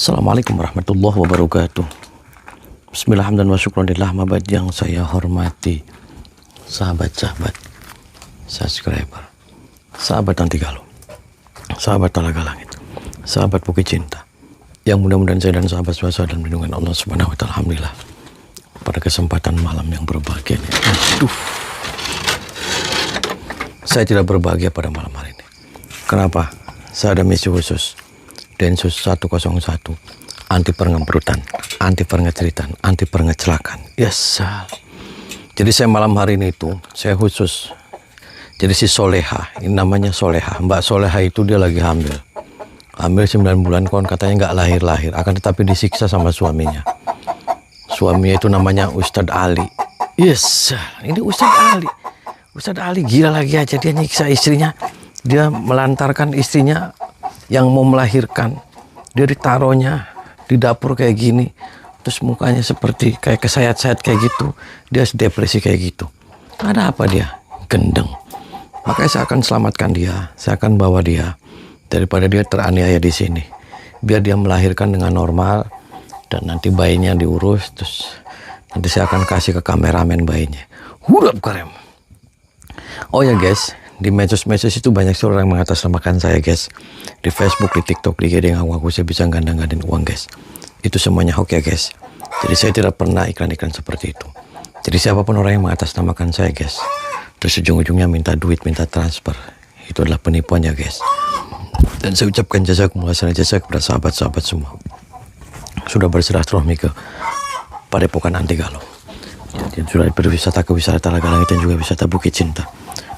Assalamualaikum warahmatullahi wabarakatuh. Bismillahirrahmanirrahim wa syukranillah mabad yang saya hormati sahabat-sahabat subscriber, sahabat Anti Galuh, sahabat Talaga Langit, sahabat Bukit Cinta, yang mudah-mudahan saya dan sahabat suasa dan lindungan Allah Subhanahu wa Ta'ala. Alhamdulillah pada kesempatan malam yang berbahagia ini. Saya tidak berbahagia pada malam hari ini. Kenapa? Saya ada misi khusus. Densus 101, anti pengemberutan, anti pengeceritan, anti pengecelakan. Yes. Jadi saya malam hari ini itu, saya khusus. Jadi si Soleha, ini namanya Soleha. Mbak Soleha itu dia lagi hamil. Hamil 9 bulan, kon katanya nggak lahir-lahir. Akan tetapi disiksa sama suaminya. Suaminya itu namanya Ustadz Ali. Yes, ini Ustadz Ali. Ustadz Ali gila lagi aja, dia nyiksa istrinya. Dia melantarkan istrinya yang mau melahirkan, dia ditaruhnya di dapur kayak gini, terus mukanya seperti kayak kesayat-sayat kayak gitu, dia depresi kayak gitu. Ada apa dia? Gendeng. Makanya saya akan selamatkan dia, saya akan bawa dia daripada dia teraniaya di sini, biar dia melahirkan dengan normal dan nanti bayinya diurus, terus nanti saya akan kasih ke kameramen bayinya. Hurap karem. Oh ya guys, di medsos-medsos itu banyak orang yang mengatasnamakan saya guys. Di Facebook, di TikTok, di IG yang aku saya bisa gandang-gandeng uang guys. Itu semuanya hoax ya guys. Jadi saya tidak pernah iklan-iklan seperti itu. Jadi siapapun orang yang mengatasnamakan saya guys, terus ujung-ujungnya minta duit, minta transfer, itu adalah penipuan ya guys. Dan saya ucapkan jazakumullah jasa kepada sahabat-sahabat semua sudah bersilaturahmi ke Padepokan Anti Galuh. Jadi sudah berwisata ke wisata Talaga Langit dan juga wisata Bukit Cinta.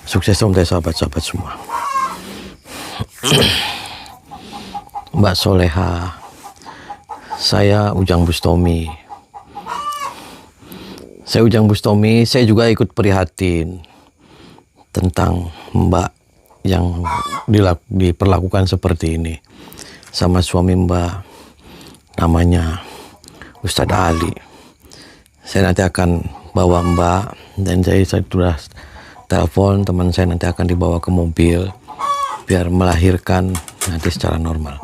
Sukses untuk sahabat-sahabat semua. Mbak Soleha, saya Ujang Bustomi. Saya juga ikut prihatin tentang Mbak yang diperlakukan seperti ini sama suami Mbak, namanya Ustadz Ali. Saya nanti akan bawa Mbak, dan saya sudah telepon teman saya, nanti akan dibawa ke mobil biar melahirkan nanti secara normal.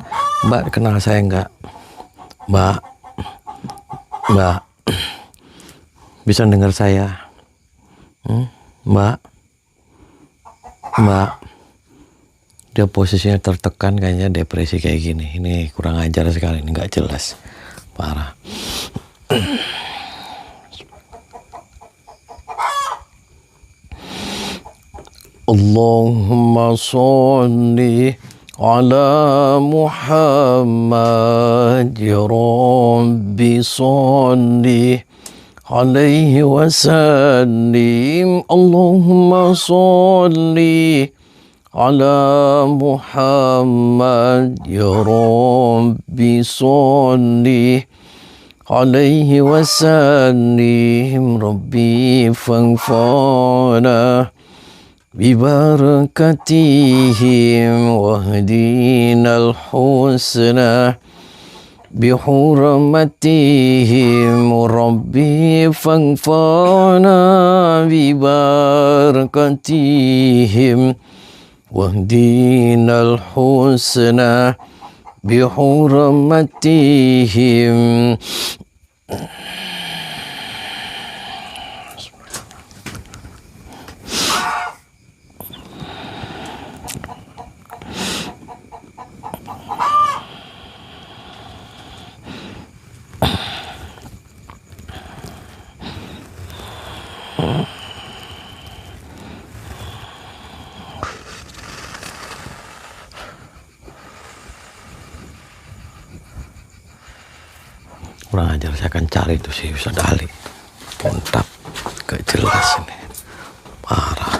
Mbak kenal saya enggak? Mbak bisa dengar saya? Mbak dia posisinya tertekan, kayaknya depresi kayak gini. Ini kurang ajar sekali, ini nggak jelas, parah. Allahumma sholli ala Muhammad ya Rabbi sholli alaihi wasallim. Allahumma sholli ala Muhammad ya Rabbi sholli alaihi wasallim. Rabbi fanfa'na bibarakatihim wahdinal husna bihurmatihim. Rabbi fanfa'na bibarakatihim wahdinal husna bihurmatihim. Kurang ajar, saya akan cari itu si Ustadz Ali. Kontap, gak jelas ini, parah.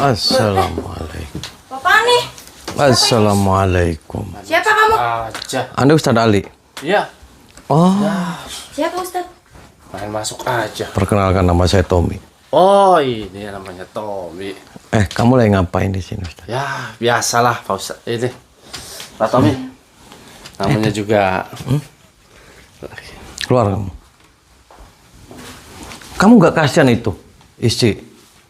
Assalamualaikum. Bapak nih. Assalamualaikum. Siapa kamu? Aja. Anda Ustadz Ali? Iya. Oh. Siapa Ustadz? Main masuk aja. Perkenalkan, nama saya Tommy. Oh, ini namanya Tommy. Kamu lagi ngapain di sini, Ustaz? Ya, biasalah Pak Ustaz. Ini, Pak Tommy. Namanya juga. Keluar kamu. Kamu nggak kasihan itu istri?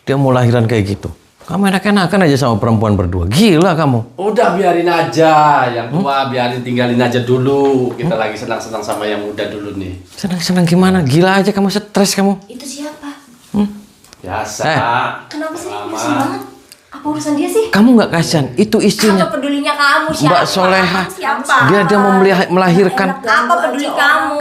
Dia mau lahiran kayak gitu. Kamu enak-enakan aja sama perempuan berdua. Gila kamu. Udah biarin aja. Yang tua biarin tinggalin aja dulu. Kita lagi senang-senang sama yang muda dulu nih. Senang-senang gimana? Gila aja kamu, stres kamu. Itu siapa? Biasa. Kenapa sih? Pusing banget. Apa urusan dia sih? Kamu nggak kasihan? Itu istrinya. Apa pedulinya kamu? Siapa? Mbak Soleha. Siapa? Dia mau melahirkan. Apa peduli kamu?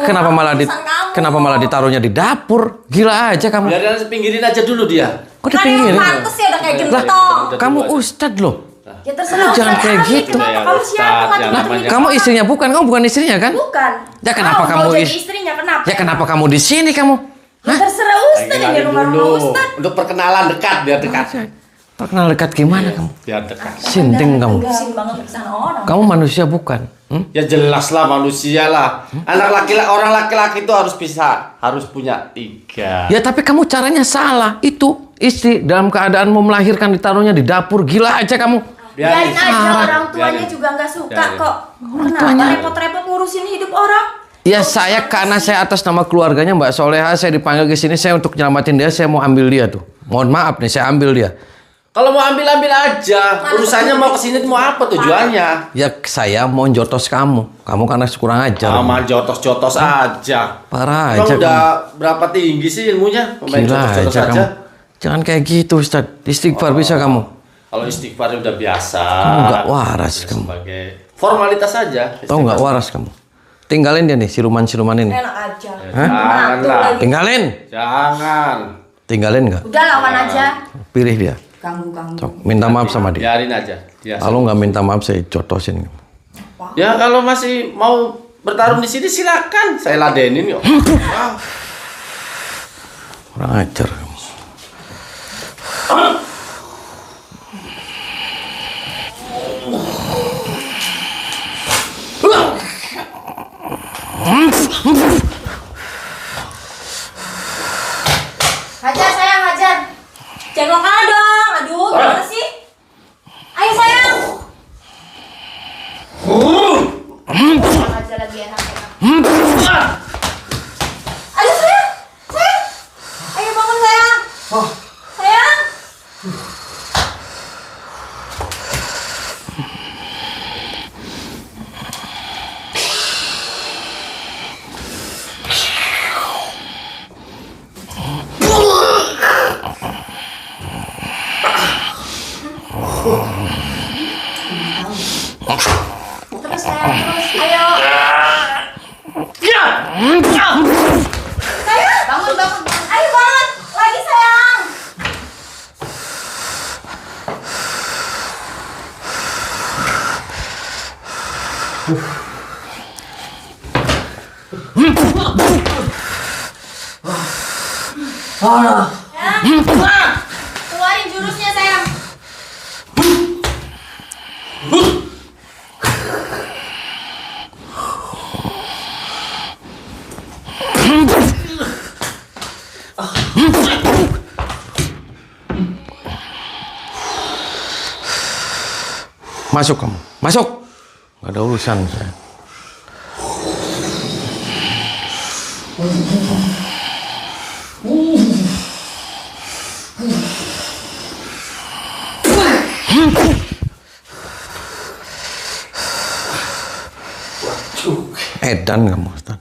Kenapa malah ditaruhnya di dapur? Gila aja kamu. Biarin aja, pinggirin aja dulu dia. Kok dipinggirin? Pantes ya udah kayak gentong. Kamu ustadz loh. Ya terserah. Jangan Ustaz. kayak Apa gitu. Kenapa Ya, kamu siapa? Ustaz, yang Macam-macam namanya- itu. Kamu istrinya bukan? Kamu bukan istrinya kan? Bukan. Ya kenapa kamu mau jadi istrinya? Kenapa? Ya kenapa kamu di sini kamu? Ya terserah Ustaz yang di Kenalin rumah-rumah dulu. Ustaz. Untuk perkenalan dekat, biar dekat. Perkenal dekat gimana kamu? Biar dekat. Sinting kamu. Pusing banget urusan orang. Kamu manusia bukan? Ya jelas lah manusia lah. Anak laki-laki, orang laki-laki itu harus punya 3. Ya tapi kamu caranya salah. Itu istri dalam keadaan mau melahirkan ditaruhnya di dapur. Gila aja kamu. Biarin aja, Sarah. orang tuanya Biarin. juga nggak suka Biarin. kok. Kenapa tuanya. repot-repot ngurusin hidup orang? Ya saya karena saya atas nama keluarganya Mbak Soleha, saya dipanggil ke sini saya untuk nyelamatin dia, saya mau ambil dia tuh. Mohon maaf nih, saya ambil dia. Kalau mau ambil aja. Urusannya mau kesini mau apa tujuannya? Ya saya mau jotos kamu. Kamu karena kurang ajar. Sama jotos-jotos aja. Parah Emang aja udah berapa tinggi sih ilmunya? Main Gila jotos-jotos aja aja. kamu. Jangan kayak gitu Ustaz. Istighfar bisa kamu. Kalau istighfar udah biasa. Kamu nggak waras Ya, kamu. sebagai formalitas saja. Tahu nggak waras kamu? Tinggalin dia nih siluman-siluman ini. Enak aja. Janganlah. Tinggalin. Jangan. Tinggalin nggak? Udah lawan aja. Pilih dia. Ganggu-ganggu. Sok, minta maaf sama dia. Biarin aja. Biasa. Kalau nggak minta maaf saya jotosin. Ya kalau masih mau bertarung di sini silakan. Saya ladenin yuk. Kurang ajar kamu. Hajar sayang, hajar. Jangan kalah dong. Aduh, gimana sih? Ayo sayang. Aja lagi enak-enak. Ayo sayang, sayang. Ayo bangun sayang. Sayang. Terus sayang, terus. Ayo. Sayang, bangun, bangun. Ayo bangun. Lagi sayang. Ya. Keluarin jurusnya sayang. Masuk kamu. Masuk. Gak ada urusan saya. Edan kamu, Ustaz.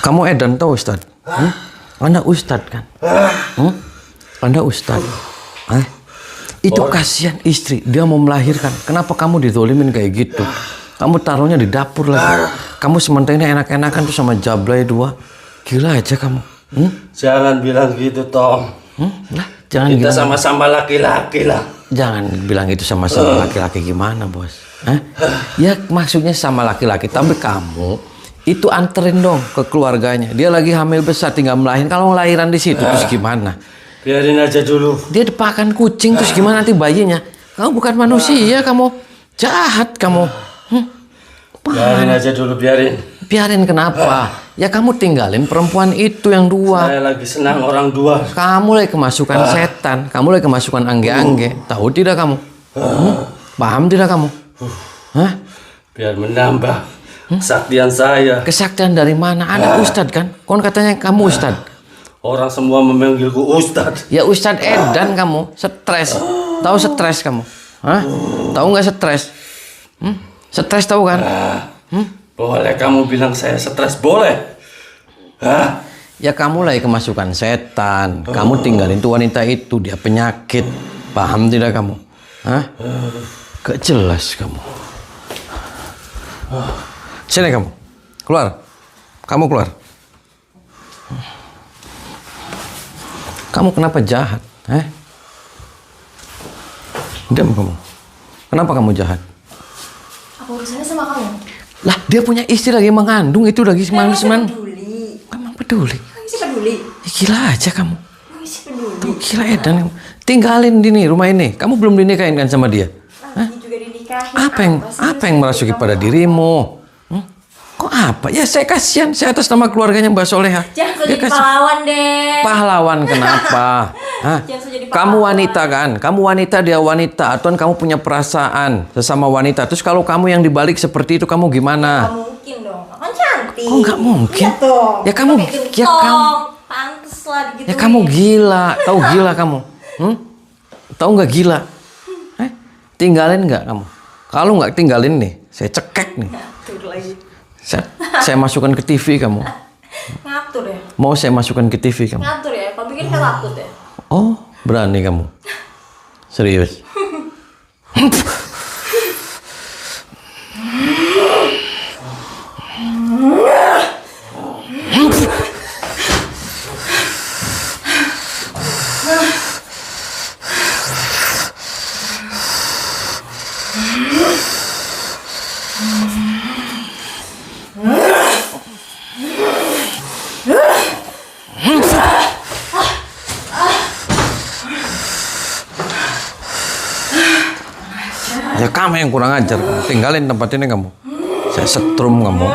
Kamu edan tau Ustad? Anda Ustad kan? Anda Ustad. Itu kasihan istri, dia mau melahirkan. Kenapa kamu dizolimin kayak gitu? Kamu taruhnya di dapur lagi. Kamu sementara ini enak-enakan tuh sama Jablay 2. Gila aja kamu. Jangan bilang gitu, Tom. Lah, jangan Kita bilang. sama-sama laki-laki lah. Jangan bilang itu sama-sama laki-laki gimana, Bos? Ya maksudnya sama laki-laki, tapi kamu itu anterin dong ke keluarganya. Dia lagi hamil besar, tinggal melahirkan. Kalau lahiran di situ terus gimana? Biarin aja dulu. Dia dipakan kucing terus gimana nanti bayinya? Kamu bukan manusia, kamu jahat kamu. Biarin aja dulu, biarin. Biarin kenapa? Ya kamu tinggalin perempuan itu yang 2. Saya lagi senang orang 2. Kamu lagi kemasukan setan, kamu lagi kemasukan angge-angge. Tahu tidak kamu? Paham tidak kamu? Hah? Biar menambah kesaktian saya. Kesaktian dari mana? Ada Ustad kan? Kon katanya kamu Ustad. Orang semua memanggilku Ustad. Ya Ustad edan kamu, stres. Tahu stres kamu? Hah? Tahu nggak stres? Stres tahu kan? Boleh kamu bilang saya stres, boleh. Hah? Ya kamu lagi kemasukan setan. Kamu tinggalin tuh wanita itu, dia penyakit. Paham tidak kamu? Hah? Gak jelas kamu. Sini kamu. Keluar. Kamu keluar. Kamu kenapa jahat? Diam kamu. Kenapa kamu jahat? Apa urusannya sama kamu? Lah, dia punya istri lagi mengandung, itu lagi Emang seman-seman. peduli. Emang peduli. Emang sih peduli. Gila aja kamu. Emang sih peduli. Tuh, gila edan. Tinggalin di nih rumah ini. Kamu belum dinikahin kan sama dia? Lagi juga dinikahin. Apa yang merasuki pada dirimu? Kok apa? Ya saya kasihan, saya atas nama keluarganya Mbak Soleha. Jangan so Dia jadi pahlawan deh. Pahlawan kenapa? Jangan so jadi Kamu pahlawan. wanita kan? Kamu wanita, dia wanita. Atau kamu punya perasaan sesama wanita. Terus kalau kamu yang dibalik seperti itu, kamu gimana? Gak mungkin dong. Kan cantik. Kok nggak mungkin? Lihat dong. Ya kamu, Pakai ya gentong. kamu, Pantes lah gitu. ya kamu gila. Tahu gila kamu? Tahu nggak gila? Tinggalin nggak kamu? Kalau nggak tinggalin nih, saya cekek nih. Ngatur lagi. Saya masukkan ke TV kamu. Ngatur ya. Mau saya masukkan ke TV kamu? Ngatur ya. Kamu pikir saya takut ya? Oh, berani kamu? Serius? Ya kamu yang kurang ajar. Tinggalin tempat ini kamu. Saya setrum kamu.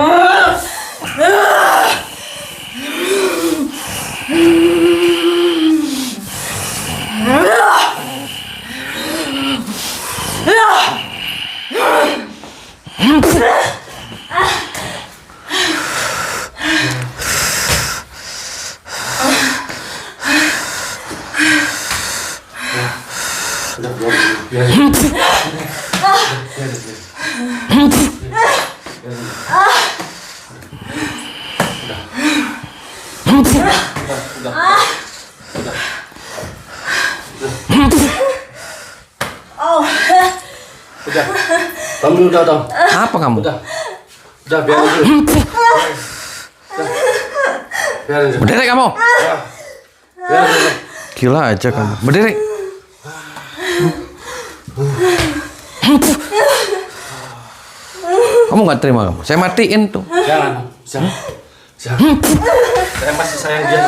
Udah. Kamu udah, Tom. Apa kamu? Udah, biarin dulu. Biarin dulu. Berdiri kamu. Biarin dulu. gila aja kamu. Berdiri. Kamu nggak terima kamu? Saya matiin tuh. Jangan. Saya masih sayang dia.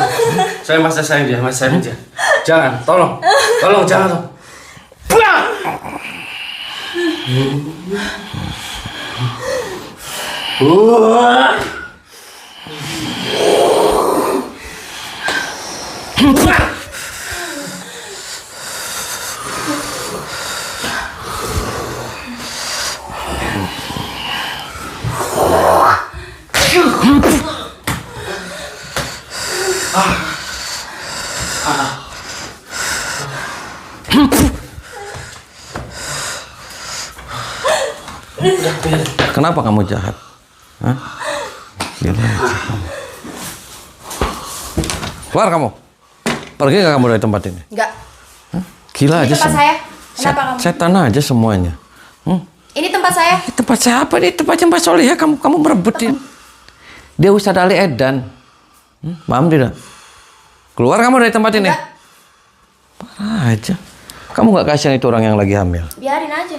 Saya masih sayang dia. Jangan, tolong jangan. Kenapa kamu jahat? Hah? Gila aja kamu. Keluar kamu. Pergi nggak kamu dari tempat ini? Enggak. Hah? Gila Ini aja. tempat saya. Kenapa kamu? Setan aja semuanya. Ini tempat saya. Ini tempat saya apa nih? Tempatnya Mbak Solihah. Kamu merebutin. Dia Ustadz Ali Edan. Paham tidak? Keluar kamu dari tempat ini. Enggak. Parah aja. Kamu nggak kasihan itu orang yang lagi hamil? Biarin aja.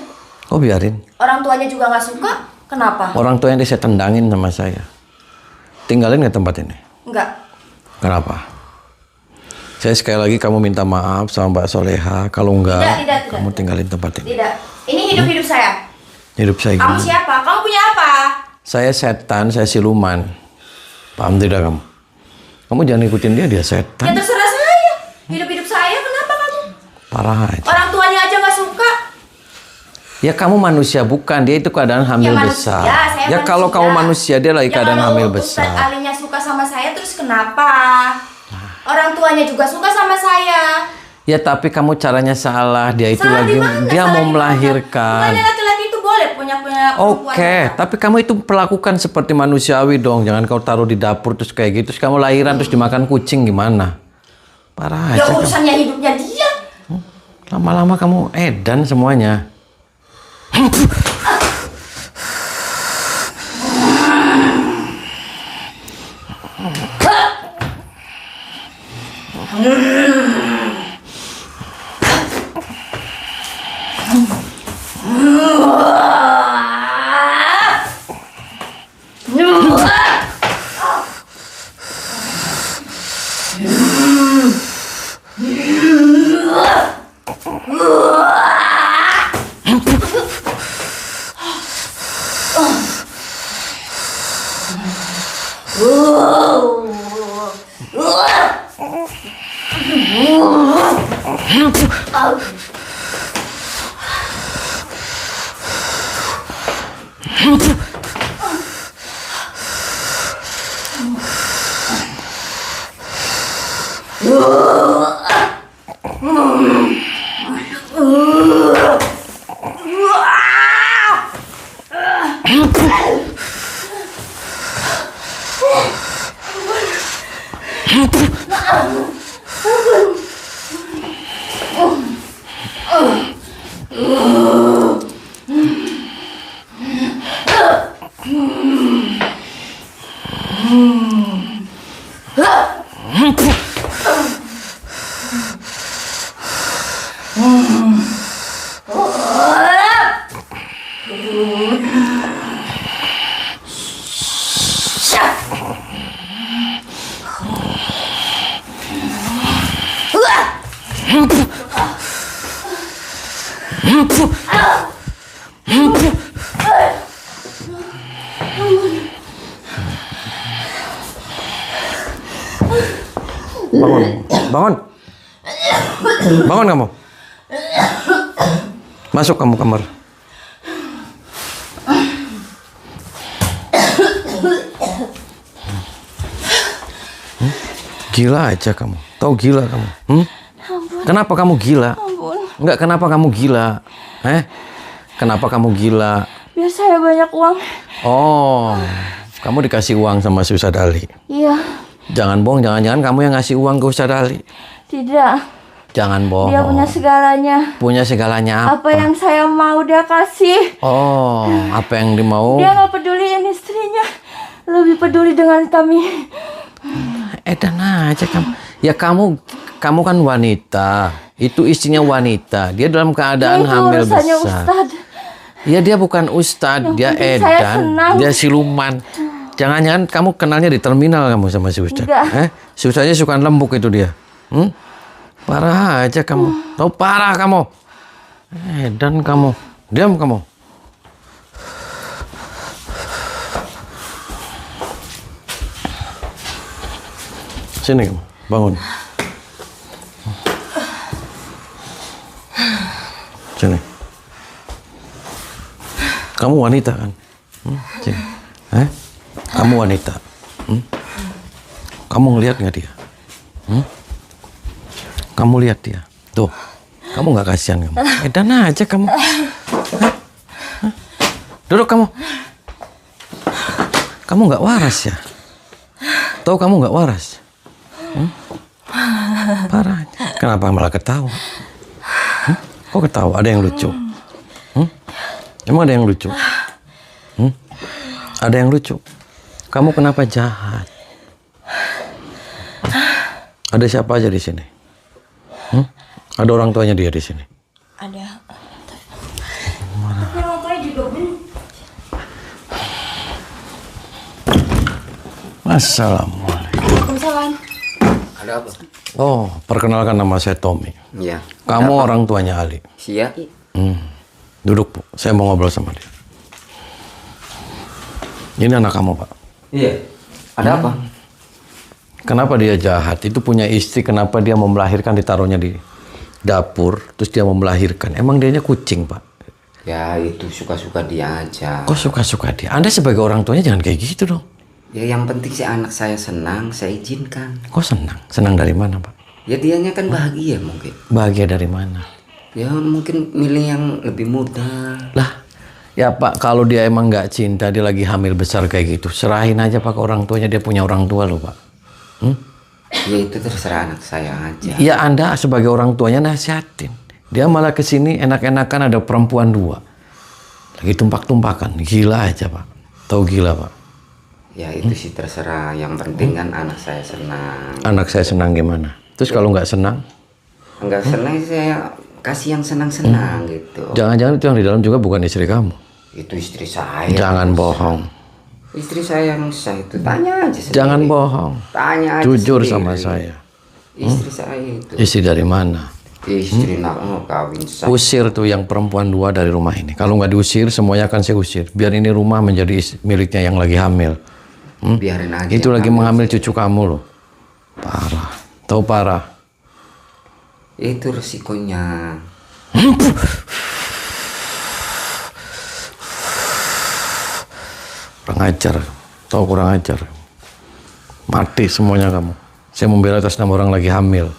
Oh biarin. Orang tuanya juga nggak suka. Kenapa? Orang tua yang saya tendangin sama saya. Tinggalin nggak tempat ini? Enggak. Kenapa? Saya sekali lagi kamu minta maaf sama Mbak Solihah. Kalau enggak, Tidak. kamu tinggalin tempat ini. Tidak. Ini hidup saya. Hidup saya Kamu gini. siapa? Kamu punya apa? Saya setan, saya siluman. Paham tidak kamu? Kamu jangan ikutin dia Ya setan. terserah saya. Hidup saya. Kenapa kamu? Parah aja. Orang tuanya aja nggak suka. Ya kamu manusia bukan, dia itu keadaan hamil manusia, besar. saya Ya kalau kamu manusia, dia lagi keadaan kalau hamil Ustadz besar. Alinya suka sama saya, terus kenapa? Orang tuanya juga suka sama saya. Ya tapi kamu caranya salah. Dia itu Salah lagi, di mana? dia Salah mau di mana? melahirkan. Bukannya laki-laki itu boleh punya Oke, tapi kamu itu perlakukan seperti manusiawi dong. Jangan kau taruh di dapur terus kayak gitu. Terus kamu lahiran terus dimakan kucing gimana? Parah Ya aja. Kamu. urusannya hidupnya dia. Lama-lama kamu edan semuanya. Bangun, bangun, bangun kamu. Masuk kamu kamar. Gila aja kamu. Tahu gila kamu? Kenapa kamu gila? Enggak, kenapa kamu gila? Kenapa kamu gila? Biar saya banyak uang. Oh, kamu dikasih uang sama si Ustadz Ali. Iya. Jangan bohong, jangan-jangan kamu yang ngasih uang ke Ustadz Ali. Tidak. Jangan bohong. Dia punya segalanya. Punya segalanya apa? Apa yang saya mau dia kasih. Oh, apa yang dia mau? Dia nggak peduliin istrinya. Lebih peduli dengan kami. Edan aja kamu. Ya kamu Kamu kan wanita. Itu istrinya wanita. Dia dalam keadaan Itu hamil urusannya besar. Ustadz. Ya dia bukan ustadz, dia penting saya edan, senang. dia siluman. Jangan-jangan kamu kenalnya di terminal kamu sama si ustadz. Enggak. Si ustadznya suka lembuk itu dia. Parah aja kamu. Tahu parah kamu. Edan kamu. Diam kamu. Sini kamu, bangun. Sini. Kamu wanita kan? Sini. Kamu wanita. Kamu ngelihat nggak dia? Kamu lihat dia. Tuh. Kamu nggak kasihan kamu. Edan aja kamu. Duduk kamu. Kamu nggak waras ya? Tahu kamu nggak waras? Parah. Kenapa malah ketawa? Kok ketawa? Ada yang lucu? Emang ada yang lucu? Ada yang lucu? Kamu kenapa jahat? Ada siapa aja di sini? Ada orang tuanya dia di sini? Ada. Tapi orang tuanya juga Assalamualaikum. Waalaikumsalam. Ada apa? Oh, perkenalkan nama saya Tommy. Iya. Kamu orang tuanya Ali. Sia? Duduk, Bu. Saya mau ngobrol sama dia. Ini anak kamu, Pak. Iya. Ada apa? Kenapa dia jahat? Itu punya istri, kenapa dia mau melahirkan ditaruhnya di dapur, terus dia mau melahirkan. Emang dianya kucing, Pak? Ya itu suka-suka dia aja. Kok suka-suka dia? Anda sebagai orang tuanya jangan kayak gitu dong. Ya yang penting si anak saya senang, saya izinkan. Kok senang? Senang dari mana, Pak? Ya dianya kan bahagia mungkin. Bahagia dari mana? Ya mungkin milih yang lebih muda. Lah, ya Pak, kalau dia emang nggak cinta, dia lagi hamil besar kayak gitu, serahin aja Pak ke orang tuanya, dia punya orang tua loh, Pak. Ya itu terserah anak saya aja. Ya Anda sebagai orang tuanya nasihatin. Dia malah kesini enak-enakan ada perempuan 2. Lagi tumpak-tumpakan, gila aja Pak. Tahu gila Pak? Ya itu sih terserah. Yang penting kan anak saya senang. Anak saya senang gimana? Terus kalau nggak senang? Enggak senang saya kasih yang senang-senang gitu. Jangan-jangan itu yang di dalam juga bukan istri kamu. Itu istri saya. Jangan bohong. Istri saya yang sah itu. Tanya aja sendiri. Jangan bohong. Tanya aja Jujur sendiri. sama saya. Istri saya itu. Istri dari mana? Istri nak mau kawin sah. Usir tuh yang perempuan 2 dari rumah ini. Kalau nggak diusir, semuanya akan saya usir. Biar ini rumah menjadi miliknya yang lagi hamil. Biarin aja. Itu lagi mengambil cucu kamu loh. Parah. Tahu parah? Itu resikonya. Kurang ajar. Tahu kurang ajar. Mati semuanya kamu. Saya membela atas nama orang lagi hamil.